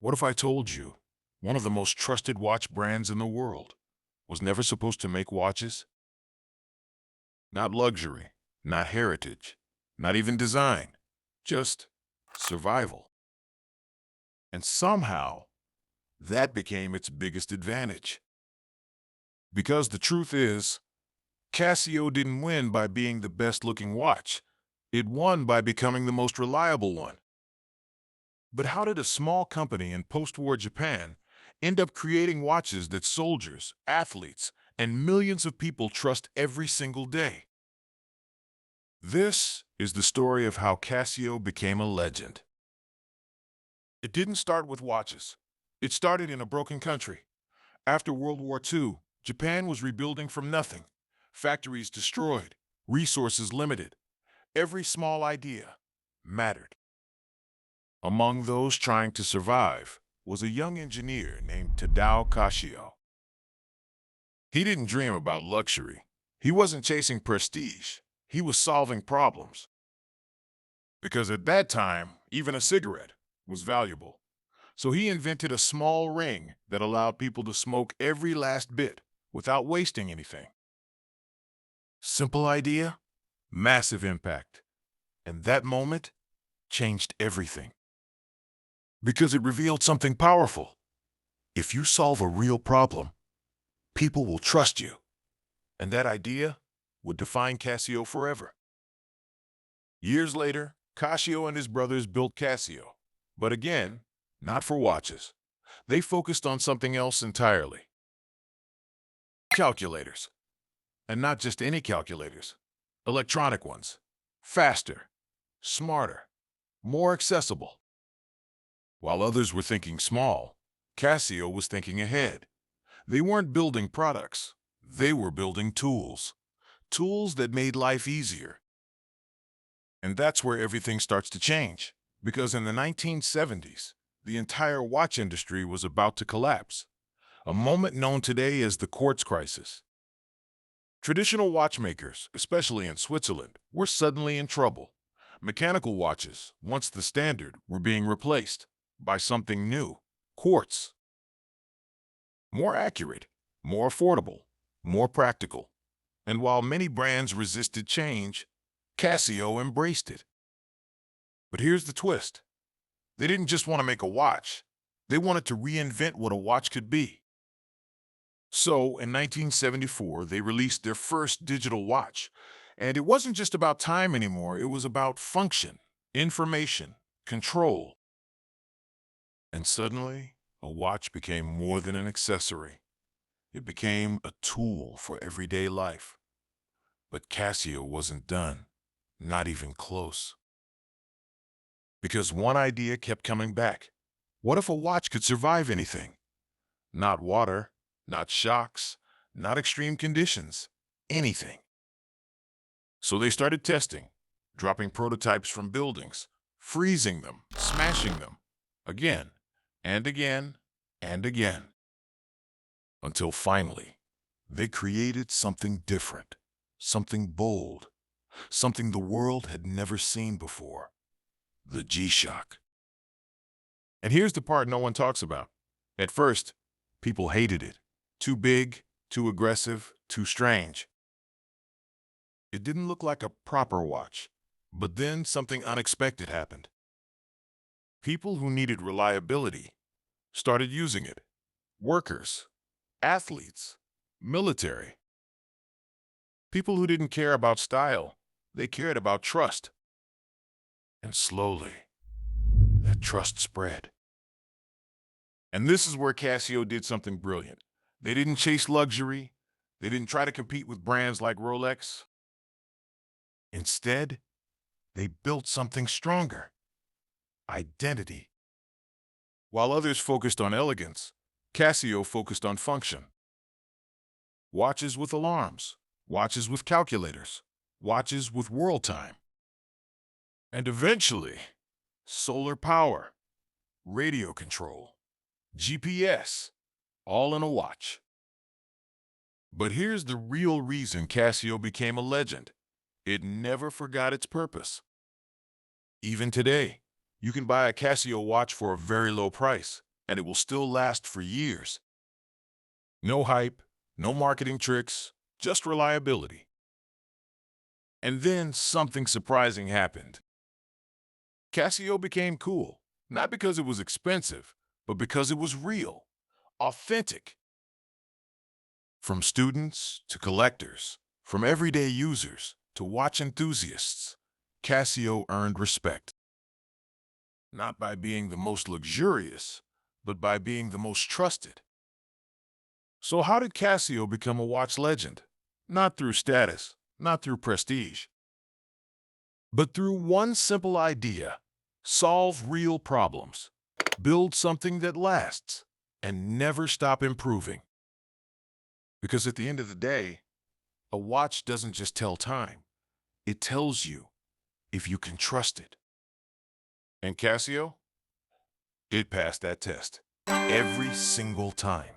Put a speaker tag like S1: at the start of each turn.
S1: What if I told you one of the most trusted watch brands in the world was never supposed to make watches? Not luxury, not heritage, not even design, just survival. And somehow, that became its biggest advantage. Because the truth is, Casio didn't win by being the best-looking watch. It won by becoming the most reliable one. But how did a small company in post-war Japan end up creating watches that soldiers, athletes, and millions of people trust every single day? This is the story of how Casio became a legend. It didn't start with watches. It started in a broken country. After World War II, Japan was rebuilding from nothing. Factories destroyed, resources limited. Every small idea mattered. Among those trying to survive was a young engineer named Tadao Casio. He didn't dream about luxury. He wasn't chasing prestige. He was solving problems. Because at that time, even a cigarette was valuable. So he invented a small ring that allowed people to smoke every last bit without wasting anything. Simple idea, massive impact. And that moment changed everything. Because it revealed something powerful. If you solve a real problem, people will trust you. And that idea would define Casio forever. Years later, Casio and his brothers built Casio. But again, not for watches. They focused on something else entirely. Calculators. And not just any calculators. Electronic ones. Faster, smarter, more accessible. While others were thinking small, Casio was thinking ahead. They weren't building products. They were building tools. Tools that made life easier. And that's where everything starts to change. Because in the 1970s, the entire watch industry was about to collapse. A moment known today as the Quartz Crisis. Traditional watchmakers, especially in Switzerland, were suddenly in trouble. Mechanical watches, once the standard, were being replaced by something new, quartz. More accurate, more affordable, more practical. And while many brands resisted change, Casio embraced it. But here's the twist. They didn't just want to make a watch. They wanted to reinvent what a watch could be. So, in 1974, they released their first digital watch. And it wasn't just about time anymore. It was about function, information, control. And suddenly, a watch became more than an accessory. It became a tool for everyday life. But Casio wasn't done, not even close. Because one idea kept coming back. What if a watch could survive anything? Not water, not shocks, not extreme conditions, anything. So they started testing, dropping prototypes from buildings, freezing them, smashing them, again and again and again. Until finally, they created something different, something bold, something the world had never seen before. The G-Shock. And here's the part no one talks about. At first, people hated it. Too big, too aggressive, too strange. It didn't look like a proper watch. But then something unexpected happened. People who needed reliability started using it. Workers, athletes, military. People who didn't care about style, they cared about trust. And slowly, that trust spread. And this is where Casio did something brilliant. They didn't chase luxury. They didn't try to compete with brands like Rolex. Instead, they built something stronger. Identity. While others focused on elegance, Casio focused on function. Watches with alarms, watches with calculators, watches with world time. And eventually, solar power, radio control, GPS, all in a watch. But here's the real reason Casio became a legend. It never forgot its purpose. Even today, you can buy a Casio watch for a very low price. and it will still last for years. No hype, no marketing tricks, just reliability. And then something surprising happened. Casio became cool, not because it was expensive, but because it was real, authentic. From students to collectors, from everyday users to watch enthusiasts, Casio earned respect. Not by being the most luxurious, but by being the most trusted. So how did Casio become a watch legend? Not through status, not through prestige, but through one simple idea: solve real problems, build something that lasts, and never stop improving. Because at the end of the day, a watch doesn't just tell time, it tells you if you can trust it. And Casio? It passed that test every single time.